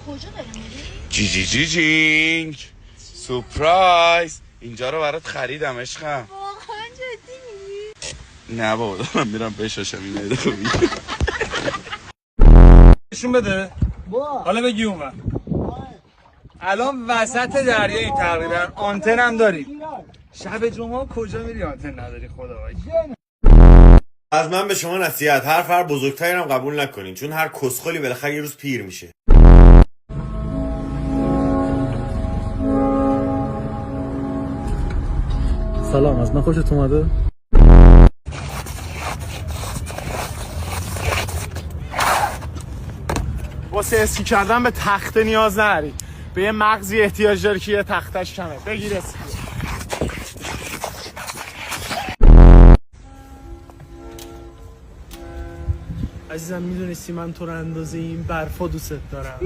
کجا داری میری؟ جی جی جی جینگ سورپرایز، اینجا رو برات خریدم عشقم. واقعا جدی میگی؟ نه بابا دارم میرم بشاشم اینه خوبی. نشون بده. حالا بگی اون وقت. الان وسط دریاییم تقریبا، آنتن هم داریم. شب جمعه کجا میری آنتن نداری خدا وکیل؟ از من به شما نصیحت، هر بزرگتری هم قبول نکنین، چون هر کسخلی بالاخره یه روز پیر میشه. سلام، از من خوشت اومده؟ واسه اسکی کردن به تخته نیاز نداری، به یه مغزی احتیاج داری که یه تختش کمه. بگیر اسکی. عزیزم میدونستی من تو رو اندازه این برفا دوست دارم.